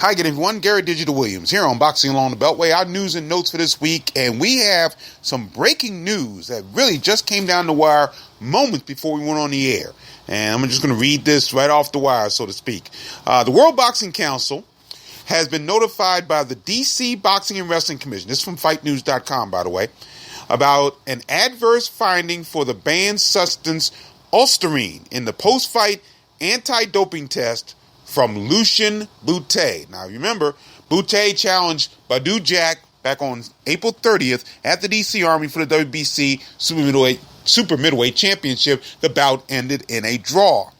Hi again, everyone. Gary Digital Williams here on Boxing Along the Beltway. Our news and notes for this week, and we have some breaking news that really just came down the wire moments before we went on the air. And I'm just going to read this right off the wire, so to speak. The World Boxing Council has been notified by the DC Boxing and Wrestling Commission, this is from FightNews.com, by the way, about an adverse finding for the banned substance Ulsterine in the post-fight anti-doping test from Lucien Bute. Now, remember, Bute challenged Bout back on April 30th at the DC Army for the WBC Super Middleweight Championship. The bout ended in a draw.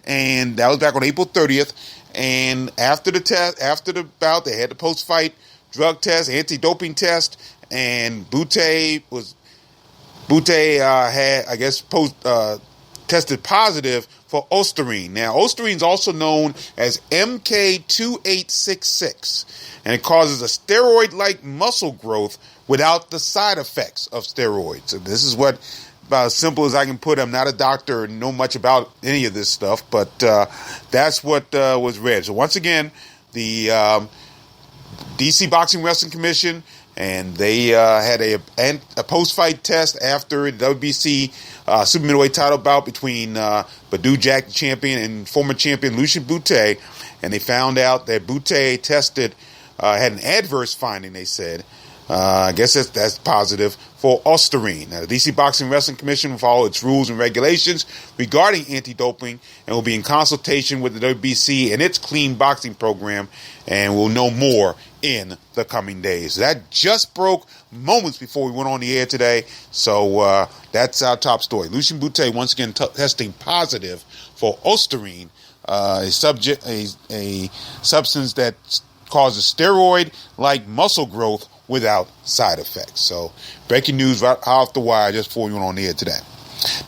And that was back on April 30th. And after the bout, they had the post-fight drug test, anti-doping test, and Bute had, I guess, tested positive for Ulsterine. Now, Ulsterine is also known as MK2866, and it causes a steroid-like muscle growth without the side effects of steroids. So this is what, about as simple as I can put it. I'm not a doctor and know much about any of this stuff, but that's what was read. So once again, the DC Boxing Wrestling Commission, and they had a post-fight test after the WBC Super Middleweight title bout between Bout, the champion, and former champion Lucien Bute, and they found out that Bute tested, had an adverse finding, they said. I guess that's positive for Ulsterine. Now, the DC Boxing Wrestling Commission will follow its rules and regulations regarding anti-doping and will be in consultation with the WBC and its clean boxing program, and we'll know more in the coming days. That just broke moments before we went on the air today, so that's our top story. Lucien Bute once again testing positive for Ulsterine, a substance that causes steroid-like muscle growth without side effects. So, breaking news right off the wire just before we went on the air today.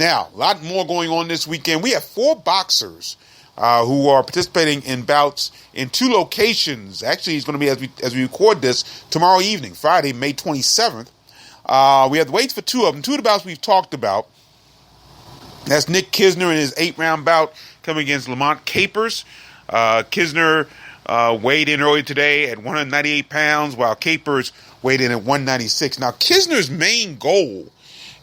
Now, a lot more going on this weekend. We have 4 boxers who are participating in bouts in 2 locations. Actually, it's going to be, as we record this, tomorrow evening, Friday, May 27th. We have the weights for 2 of them. 2 of the bouts we've talked about. That's Nick Kisner in his 8-round bout coming against Lamont Capers. Kisner weighed in earlier today at 198 pounds, while Capers weighed in at 196. Now, Kisner's main goal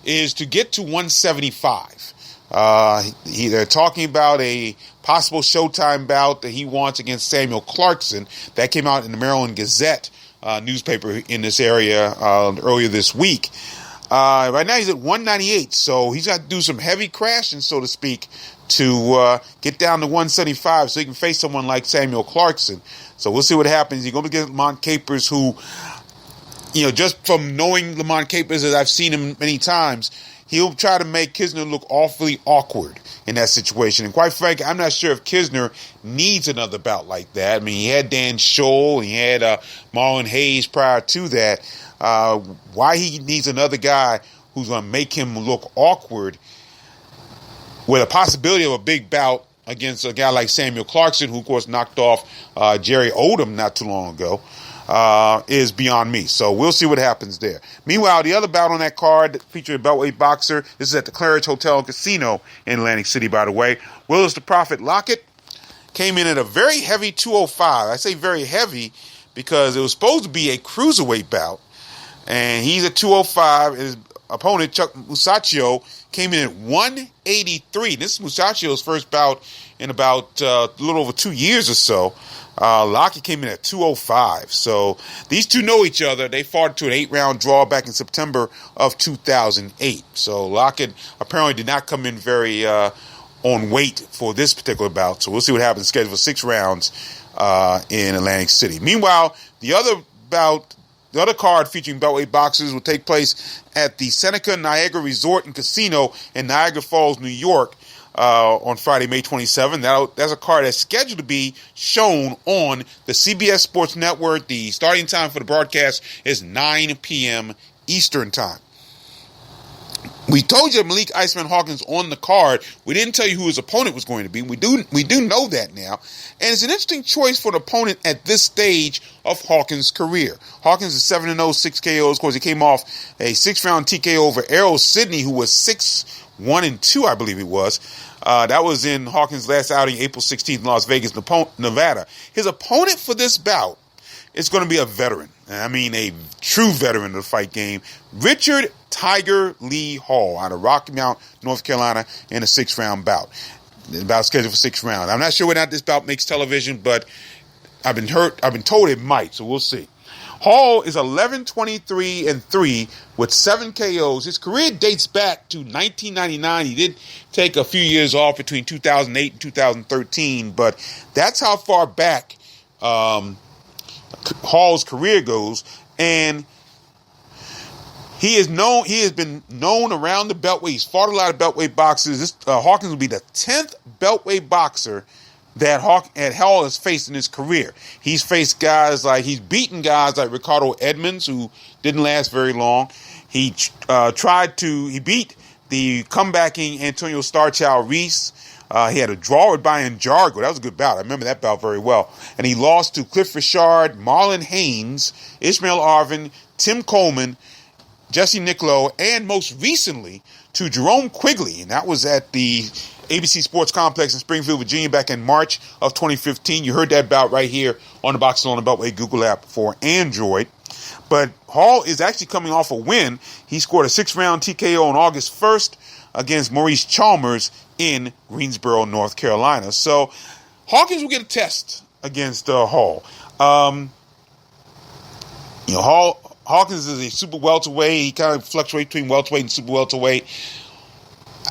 is to get to 175. They're talking about a possible Showtime bout that he wants against Samuel Clarkson. That came out in the Maryland Gazette newspaper in this area earlier this week. Right now he's at 198, so he's got to do some heavy crashing, so to speak, to get down to 175 so he can face someone like Samuel Clarkson. So we'll see what happens. He's going to get Lamont Capers, who, just from knowing Lamont Capers as I've seen him many times, he'll try to make Kisner look awfully awkward in that situation. And quite frankly, I'm not sure if Kisner needs another bout like that. I mean, he had Dan Scholl, he had Marlon Hayes prior to that. Why he needs another guy who's going to make him look awkward with a possibility of a big bout against a guy like Samuel Clarkson, who, of course, knocked off Jerry Odom not too long ago, is beyond me. So we'll see what happens there. Meanwhile, the other bout on that card featuring a Beltway boxer, this is at the Claridge Hotel and Casino in Atlantic City, by the way. Willis the Prophet Lockett came in at a very heavy 205. I say very heavy because it was supposed to be a cruiserweight bout, and he's at 205. His opponent, Chuck Musacchio, came in at 183. This is Musacchio's first bout in about a little over 2 years or so. Lockett came in at 205. So these two know each other. They fought to an 8-round draw back in September of 2008. So Lockett apparently did not come in very on weight for this particular bout. So we'll see what happens. Scheduled for 6 rounds in Atlantic City. Meanwhile, the other card featuring Beltway boxers will take place at the Seneca Niagara Resort and Casino in Niagara Falls, New York, on Friday, May 27th. That's a card that's scheduled to be shown on the CBS Sports Network. The starting time for the broadcast is 9 p.m. Eastern Time. We told you Malik Iceman Hawkins on the card. We didn't tell you who his opponent was going to be. We do know that now. And it's an interesting choice for an opponent at this stage of Hawkins' career. Hawkins is 7-0, 6 KOs. Of course, he came off a 6-round TKO over Errol Sidney, who was 6-1-2, I believe it was. That was in Hawkins' last outing, April 16th in Las Vegas, Nevada. His opponent for this bout is going to be a veteran. I mean, a true veteran of the fight game. Richard Tiger Lee Hall out of Rocky Mount, North Carolina, in a 6-round bout. The bout scheduled for 6 rounds. I'm not sure whether or not this bout makes television, but I've been told it might, so we'll see. Hall is 11-23-3 with 7 KOs. His career dates back to 1999. He did take a few years off between 2008 and 2013, but that's how far back Hall's career goes. And he has been known around the Beltway. He's fought a lot of Beltway boxers. Hawkins will be the 10th Beltway boxer that Hall has faced in his career. He's faced he's beaten guys like Ricardo Edmonds, who didn't last very long. He beat the comebacking Antonio Starchild Reese. He had a draw with Brian Jargo. That was a good bout. I remember that bout very well. And he lost to Cliff Richard, Marlon Haynes, Ishmael Arvin, Tim Coleman, Jesse Niccolo, and most recently to Jerome Quigley. And that was at the ABC Sports Complex in Springfield, Virginia, back in March of 2015. You heard that bout right here on the Boxing on the Beltway Google app for Android. But Hall is actually coming off a win. He scored a 6-round TKO on August 1st against Maurice Chalmers in Greensboro, North Carolina. So Hawkins will get a test against Hall. Hawkins is a super welterweight. He kind of fluctuates between welterweight and super welterweight.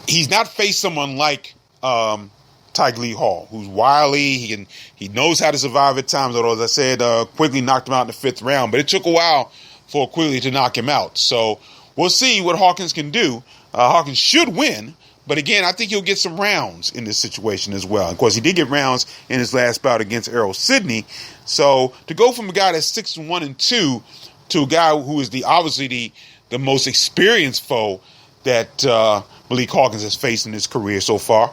He's not faced someone like Tiger Lee Hall, who's wily. He knows how to survive at times. Although, as I said, Quigley knocked him out in the 5th round, but it took a while for Quigley to knock him out. So we'll see what Hawkins can do. Hawkins should win, but again, I think he'll get some rounds in this situation as well. Of course, he did get rounds in his last bout against Errol Sidney. So to go from a guy that's 6-1-2 to a guy who is obviously the most experienced foe that Malik Hawkins has faced in his career so far.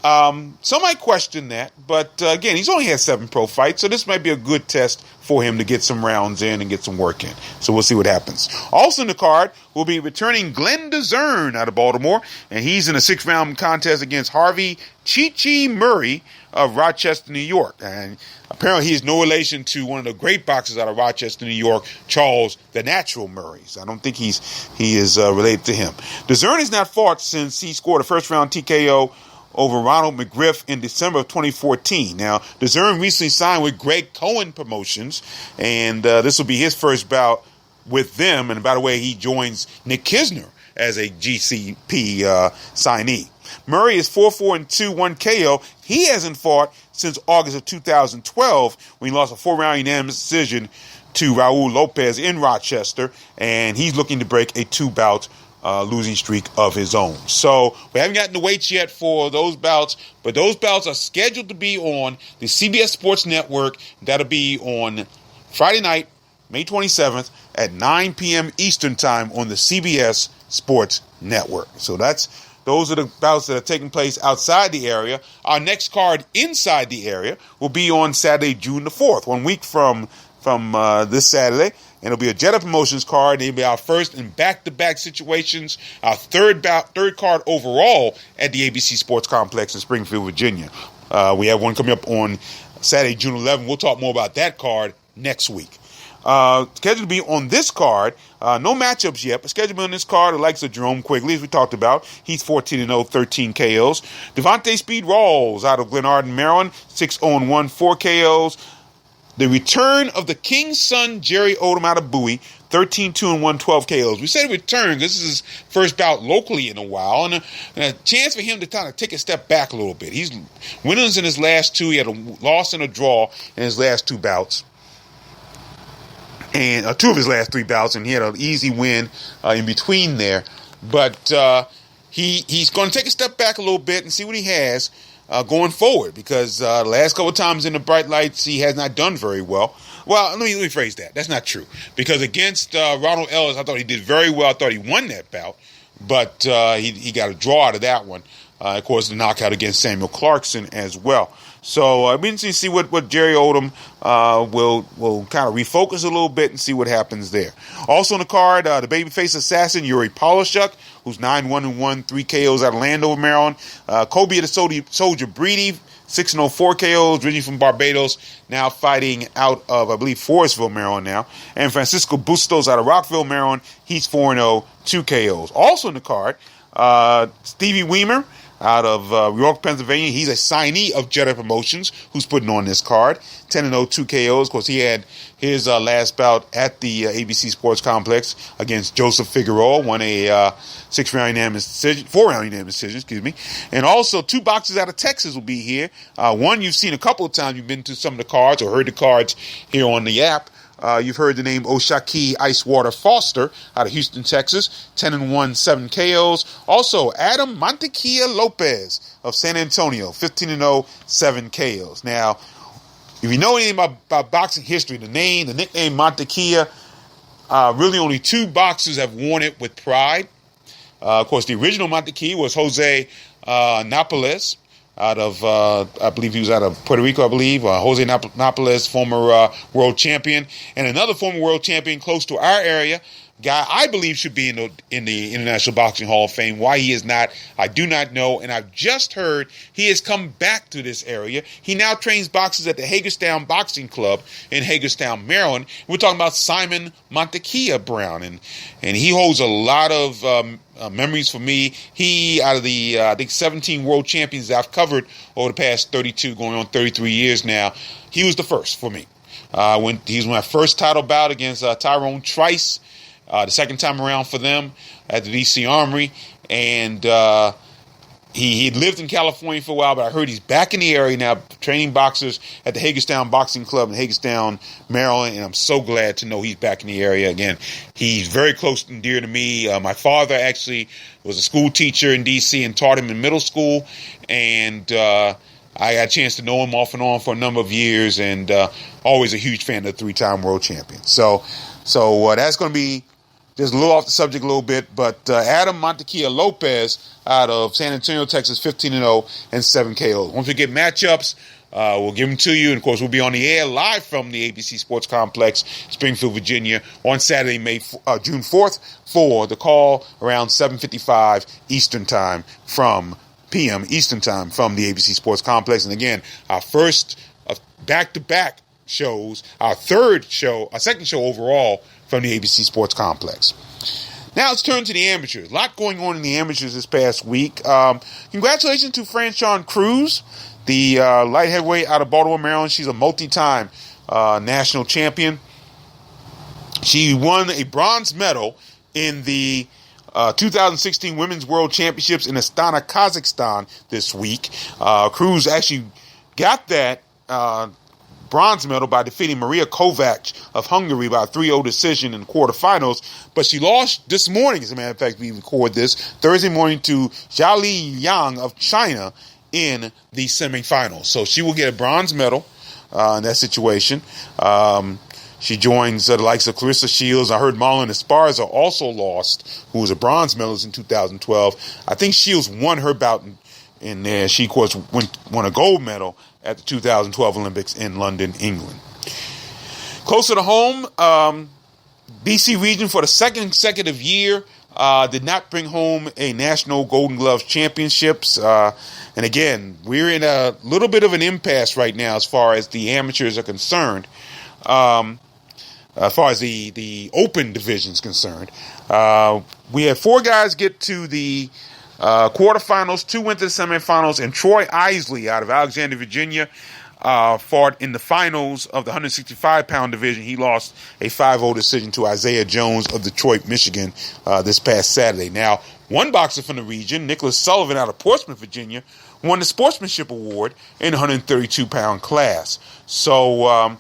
Some might question that, but again, he's only had 7 pro fights, so this might be a good test for him to get some rounds in and get some work in. So we'll see what happens. Also in the card, we'll be returning Glenn DeZern out of Baltimore, and he's in a 6-round contest against Harvey Chi-Chi Murray of Rochester, New York. And apparently he is no relation to one of the great boxers out of Rochester, New York, Charles the Natural Murrays. I don't think he is related to him. DeZern has not fought since he scored a first-round TKO over Ronald McGriff in December of 2014. Now, DeZern recently signed with Greg Cohen Promotions, and this will be his first bout with them. And by the way, he joins Nick Kisner as a GCP signee. Murray is 4-4-2, 1 KO. He hasn't fought since August of 2012 when he lost a 4-round unanimous decision to Raul Lopez in Rochester, and he's looking to break a 2-bout losing streak of his own. So we haven't gotten the weights yet for those bouts, but those bouts are scheduled to be on the CBS Sports Network. That'll be on Friday night, May 27th at 9 p.m. Eastern Time on the CBS Sports Network. So those are the bouts that are taking place outside the area. Our next card inside the area will be on Saturday, June the 4th, 1 week from this Saturday. And it'll be a Jetta Promotions card. It'll be our first in back-to-back situations, our third card overall at the ABC Sports Complex in Springfield, Virginia. We have one coming up on Saturday, June 11th. We'll talk more about that card next week. Scheduled to be on this card, no matchups yet, but scheduled to be on this card, the likes of Jerome Quigley, as we talked about. He's 14-0, 13 KOs. Devontae Speed Rawls out of Glenarden, Maryland, 6-0-1, 4 KOs. The return of the King's son, Jerry Odom out of Bowie, 13-2-1, 12 KOs. We said return because this is his first bout locally in a while, and a chance for him to kind of take a step back a little bit. He's winners in his last 2. He had a loss and a draw in his last 2 bouts. And 2 of his last 3 bouts, and he had an easy win in between there. But he's going to take a step back a little bit and see what he has going forward, because the last couple of times in the bright lights, he has not done very well. Well, let me phrase that. That's not true. Because against Ronald Ellis, I thought he did very well. I thought he won that bout, but he got a draw out of that one. Of course, the knockout against Samuel Clarkson as well. So I've been interested to see what Jerry Odom will kind of refocus a little bit and see what happens there. Also on the card, the babyface assassin Yuri Polishuk, who's 9-1-1, 3 KOs out of Landover, Maryland. Kobe the Soldier Breedy, 6-0, 4 KOs, originally from Barbados, now fighting out of, I believe, Forestville, Maryland now. And Francisco Bustos out of Rockville, Maryland, he's 4-0, 2 KOs. Also in the card, Stevie Weimer out of York, Pennsylvania. He's a signee of Jetta Promotions, who's putting on this card. 10-0, 2 KOs. Of course, he had his last bout at the ABC Sports Complex against Joseph Figueroa. Won a 4-round unanimous decision, And also, 2 boxers out of Texas will be here. One you've seen a couple of times. You've been to some of the cards or heard the cards here on the app. You've heard the name Oshaki Icewater Foster out of Houston, Texas. 10-1, 7 KOs. Also, Adam Montequilla Lopez of San Antonio. 15-0, 7 KOs. Now, if you know anything about boxing history, the nickname Montequilla, really only 2 boxers have worn it with pride. Of course, the original Montequilla was Jose Napoles, out of, I believe he was out of Puerto Rico, Jose Napoles, former world champion, and another former world champion close to our area, guy I believe should be in the International Boxing Hall of Fame. Why he is not, I do not know, and I've just heard he has come back to this area. He now trains boxers at the Hagerstown Boxing Club in Hagerstown, Maryland. We're talking about Simon Montequilla Brown, and he holds a lot of memories for me. He, out of the, I think, 17 world champions I've covered over the past 32, going on 33 years now, he was the first for me. He was my first title bout against Tyrone Trice, the second time around for them at the DC Armory. And he lived in California for a while, but I heard he's back in the area now, training boxers at the Hagerstown Boxing Club in Hagerstown, Maryland, and I'm so glad to know he's back in the area again. He's very close and dear to me. My father actually was a school teacher in D.C. and taught him in middle school, and I got a chance to know him off and on for a number of years, and always a huge fan of the 3-time world champion. So that's going to be just a little off the subject a little bit, but Adam Montequilla Lopez out of San Antonio, Texas, 15-0 and 7 KOs. Once we get matchups, we'll give them to you. And, of course, we'll be on the air live from the ABC Sports Complex, Springfield, Virginia, on Saturday, June 4th for the call around 7:55 Eastern Time p.m. Eastern Time from the ABC Sports Complex. And, again, our first back-to-back shows, our second show overall from the ABC Sports Complex. Now let's turn to the amateurs. A lot going on in the amateurs this past week. Congratulations to Franchon Cruz, the light heavyweight out of Baltimore, Maryland. She's a multi-time national champion. She won a bronze medal in the 2016 Women's World Championships in Astana, Kazakhstan this week. Cruz actually got that bronze medal by defeating Maria Kovac of Hungary by a 3-0 decision in the quarterfinals. But she lost this morning, as a matter of fact, we record this Thursday morning, to Jiali Yang of China in the semifinals. So she will get a bronze medal in that situation. She joins the likes of Clarissa Shields. I heard Marlon Esparza also lost, who was a bronze medalist in 2012. I think Shields won her bout in there. She, of course, won a gold medal at the 2012 Olympics in London, England. Closer to home, BC region for the second consecutive year did not bring home a national Golden Gloves championships. And again, we're in a little bit of an impasse right now as far as the amateurs are concerned. As far as the open division is concerned. We had 4 guys get to the quarterfinals, 2 went to the semifinals, and Troy Isley out of Alexandria, Virginia, fought in the finals of the 165-pound division. He lost a 5-0 decision to Isaiah Jones of Detroit, Michigan, this past Saturday. Now, one boxer from the region, Nicholas Sullivan out of Portsmouth, Virginia, won the Sportsmanship Award in the 132-pound class. So,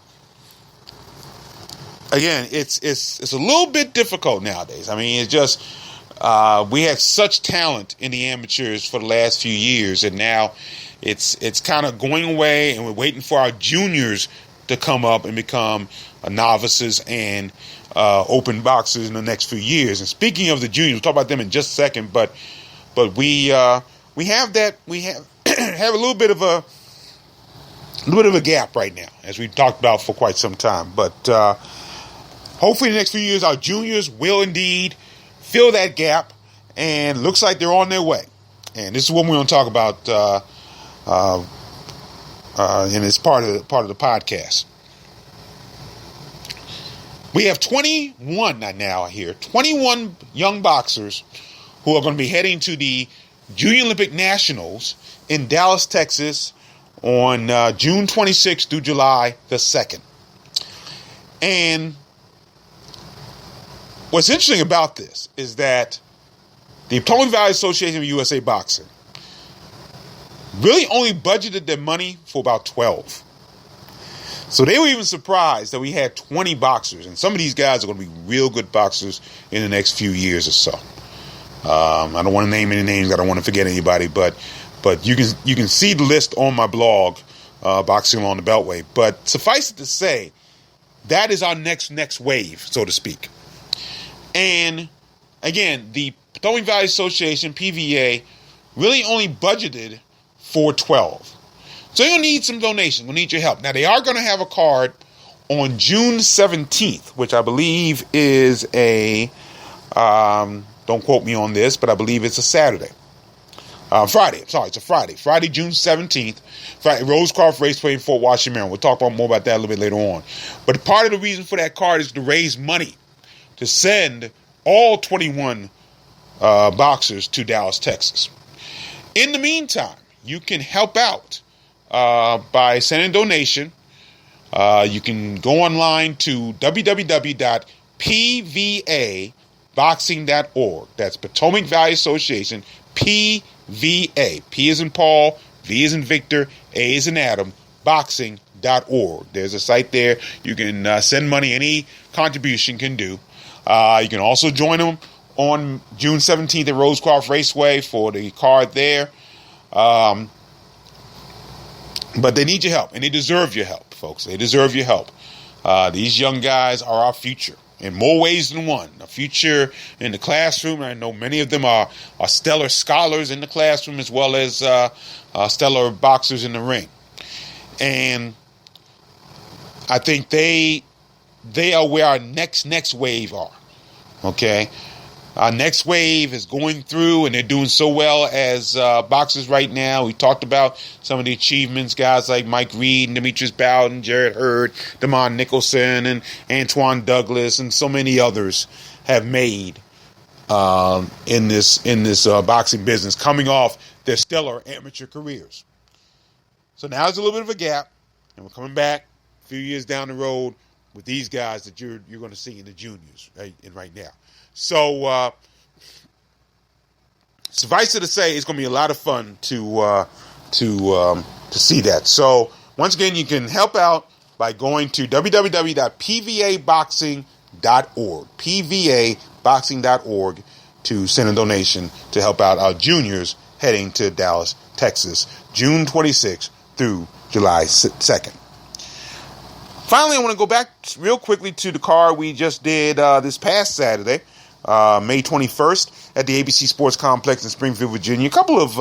again, it's a little bit difficult nowadays. I mean, it's just we have such talent in the amateurs for the last few years, and now it's kind of going away, and we're waiting for our juniors to come up and become novices and open boxers in the next few years. And speaking of the juniors, we'll talk about them in just a second, but we have have a little bit of a a little bit of a gap right now, as we've talked about for quite some time. But hopefully in the next few years, our juniors will indeed fill that gap, and looks like they're on their way. And this is what we're going to talk about, and it's part of the podcast. We have 21 young boxers who are going to be heading to the Junior Olympic Nationals in Dallas, Texas, on June 26th through July the 2nd. And what's interesting about this is that the Potomac Valley Association of USA Boxing really only budgeted their money for about 12. So they were even surprised that we had 20 boxers, and some of these guys are going to be real good boxers in the next few years or so. I don't want to name any names. I don't want to forget anybody, but you can see the list on my blog, Boxing Along the Beltway. But suffice it to say, that is our next wave, so to speak. And again, the Potomac Valley Association, PVA, really only budgeted for 12. So you're going to need some donations. We'll need your help. Now, they are going to have a card on June 17th, which I believe is a, don't quote me on this, but I believe it's a Saturday. Friday. It's a Friday. Friday, June 17th. Friday, Rosecroft Raceway in Fort Washington, Maryland. We'll talk more about that a little bit later on. But part of the reason for that card is to raise money to send all 21 boxers to Dallas, Texas. In the meantime, you can help out by sending a donation. You can go online to www.pvaboxing.org. That's Potomac Valley Association, PVA. P as in Paul, V as in Victor, A as in Adam, boxing.org. There's a site there. You can send money. Any contribution can do. You can also join them on June 17th at Rosecroft Raceway for the card there. But they need your help, and they deserve your help, folks. They deserve your help. These young guys are our future in more ways than one. A future in the classroom. I know many of them are stellar scholars in the classroom, as well as stellar boxers in the ring. And I think they are where our next wave are. Okay? Our next wave is going through, and they're doing so well as boxers right now. We talked about some of the achievements, guys like Mike Reed and Demetrius Bowden, Jared Hurd, Damon Nicholson, and Antoine Douglas, and so many others have made in this boxing business, coming off their stellar amateur careers. So now there's a little bit of a gap, and we're coming back a few years down the road with these guys that you're going to see in the juniors right now. So, suffice it to say, it's going to be a lot of fun to see that. So, once again, you can help out by going to www.pvaboxing.org, pvaboxing.org, to send a donation to help out our juniors heading to Dallas, Texas, June 26th through July 2nd. Finally, I want to go back real quickly to the card we just did this past Saturday. May 21st at the ABC Sports Complex in Springfield, Virginia. A couple of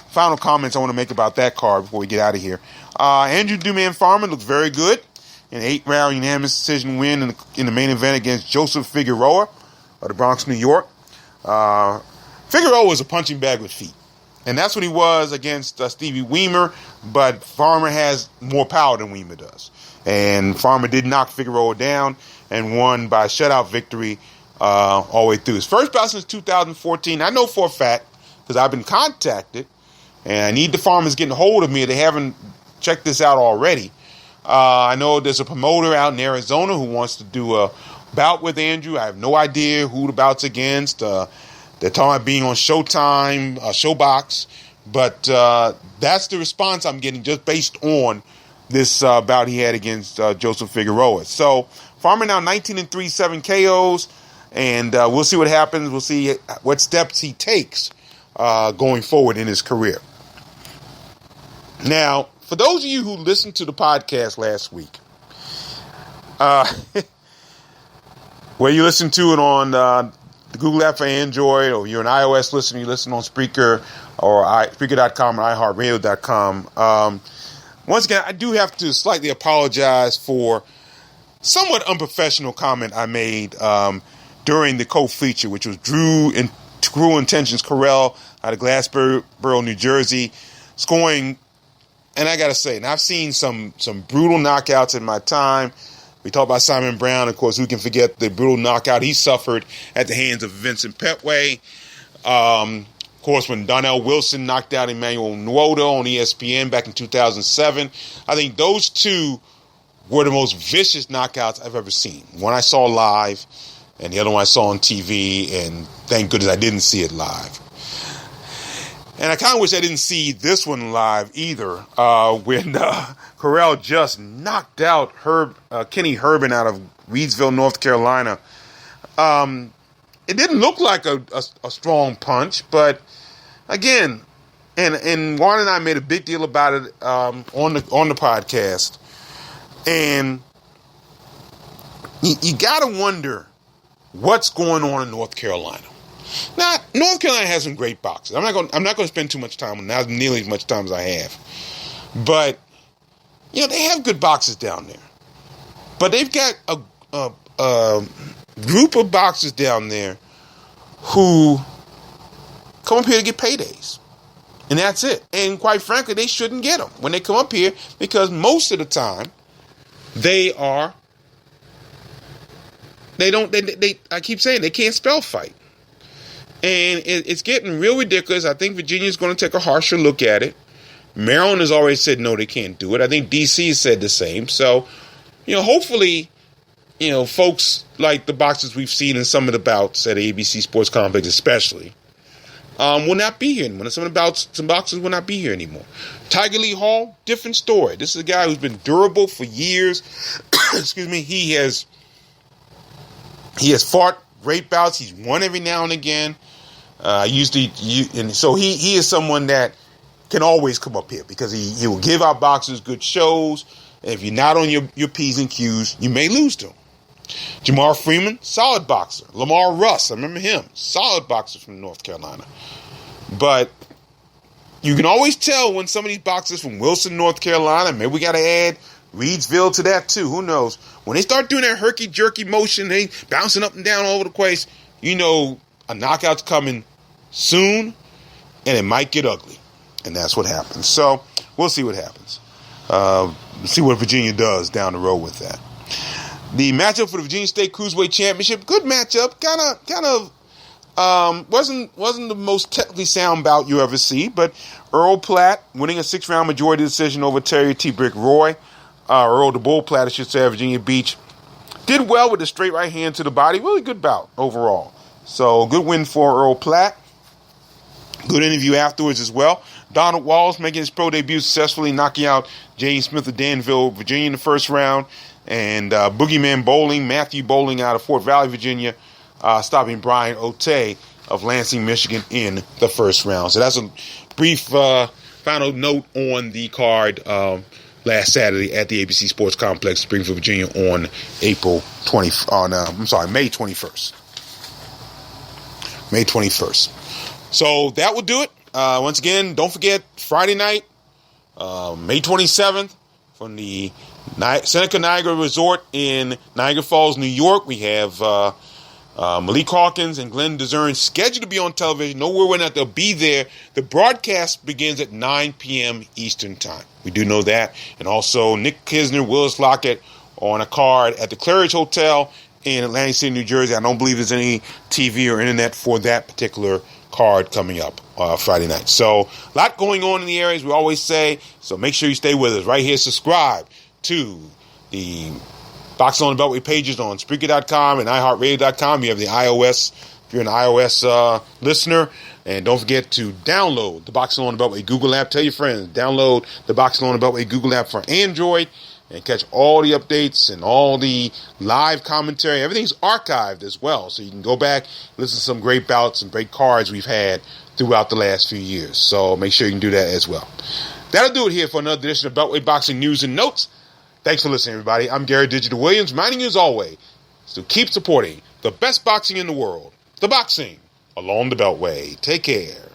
final comments I want to make about that card before we get out of here. Andrew Duman Farmer looks very good. An 8-round unanimous decision win in the main event against Joseph Figueroa of the Bronx, New York. Figueroa was a punching bag with feet. And that's what he was against Stevie Weimer, but Farmer has more power than Weimer does. And Farmer did knock Figueroa down and won by a shutout victory all the way through. His first bout since 2014. I know for a fact, because I've been contacted, and I need the Farmers getting a hold of me if they haven't checked this out already. I know there's a promoter out in Arizona who wants to do a bout with Andrew. I have no idea who the bout's against. They're talking about being on Showtime, Showbox. But that's the response I'm getting just based on this bout he had against Joseph Figueroa. So Farmer now 19-3, 7 KOs. And we'll see what happens. We'll see what steps he takes going forward in his career. Now, for those of you who listened to the podcast last week, where you listen to it on the Google app for Android, or you're an iOS listener, you listen on Spreaker or Spreaker.com or iHeartRadio.com, Once again, I do have to slightly apologize for somewhat unprofessional comment I made during the co-feature, which was Drew Intentions Corral out of Glassboro, New Jersey, scoring. And I got to say, and I've seen some brutal knockouts in my time. We talked about Simon Brown. Of course, who can forget the brutal knockout he suffered at the hands of Vincent Petway. Of course, when Donnell Wilson knocked out Emmanuel Nwodo on ESPN back in 2007. I think those two were the most vicious knockouts I've ever seen. One I saw live, and the other one I saw on TV, and thank goodness I didn't see it live. And I kind of wish I didn't see this one live either, when Corral just knocked out Kenny Herbin out of Reidsville, North Carolina. It didn't look like a strong punch, but again, and Juan and I made a big deal about it on the podcast, and you got to wonder what's going on in North Carolina. Now, North Carolina has some great boxers. I'm not going to spend too much time on, not nearly as much time as I have. But they have good boxers down there. But they've got a group of boxers down there who come up here to get paydays. And that's it. And quite frankly, they shouldn't get them when they come up here, because most of the time I keep saying they can't spell fight. And it's getting real ridiculous. I think Virginia's going to take a harsher look at it. Maryland has already said no, they can't do it. I think D.C. said the same. So, hopefully, folks like the boxers we've seen in some of the bouts at ABC Sports Complex especially, will not be here anymore. Some boxers will not be here anymore. Tiger Lee Hall, different story. This is a guy who's been durable for years. Excuse me. He has fought great bouts. He's won every now and again. And so he is someone that can always come up here, because he will give our boxers good shows. And if you're not on your P's and Q's, you may lose to him. Jamar Freeman, solid boxer. Lamar Russ, I remember him, solid boxer from North Carolina. But you can always tell when some of these boxers from Wilson, North Carolina, maybe we got to add Reidsville to that too, who knows? When they start doing that herky-jerky motion, they bouncing up and down all over the place, a knockout's coming soon, and it might get ugly. And that's what happens. So we'll see what happens. See what Virginia does down the road with that. The matchup for the Virginia State Cruiserweight Championship, good matchup. Kind of wasn't the most technically sound bout you ever see, but Earl Platt winning a 6-round majority decision over Terry T. Brick Roy. Earl the Bull Platt, I should say, Virginia Beach. Did well with a straight right hand to the body. Really good bout overall. So good win for Earl Platt. Good interview afterwards as well. Donald Walls making his pro debut successfully, knocking out James Smith of Danville, Virginia in the first round. And Boogeyman Bowling, Matthew Bowling out of Fort Valley, Virginia, stopping Brian Otey of Lansing, Michigan in the first round. So that's a brief final note on the card last Saturday at the ABC Sports Complex, Springfield, Virginia on May 21st. May 21st. So that will do it. Once again, don't forget Friday night, May 27th, from the Seneca Niagara Resort in Niagara Falls, New York. We have Malik Hawkins and Glenn DeZern scheduled to be on television. No word when they'll be there. The broadcast begins at 9 p.m. Eastern Time. We do know that. And also Nick Kisner, Willis Lockett on a card at the Claridge Hotel in Atlantic City, New Jersey. I don't believe there's any TV or internet for that particular card coming up Friday night. So a lot going on in the area, as we always say. So make sure you stay with us right here. Subscribe to the Boxing on the Beltway pages on Spreaker.com and iHeartRadio.com. You have the iOS, if you're an iOS listener. And don't forget to download the Boxing on the Beltway Google app. Tell your friends, download the Boxing on the Beltway Google app for Android and catch all the updates and all the live commentary. Everything's archived as well, so you can go back, listen to some great bouts and great cards we've had throughout the last few years. So make sure you can do that as well. That'll do it here for another edition of Beltway Boxing News and Notes. Thanks for listening, everybody. I'm Gary Digital Williams, reminding you as always to keep supporting the best boxing in the world, the boxing along the Beltway. Take care.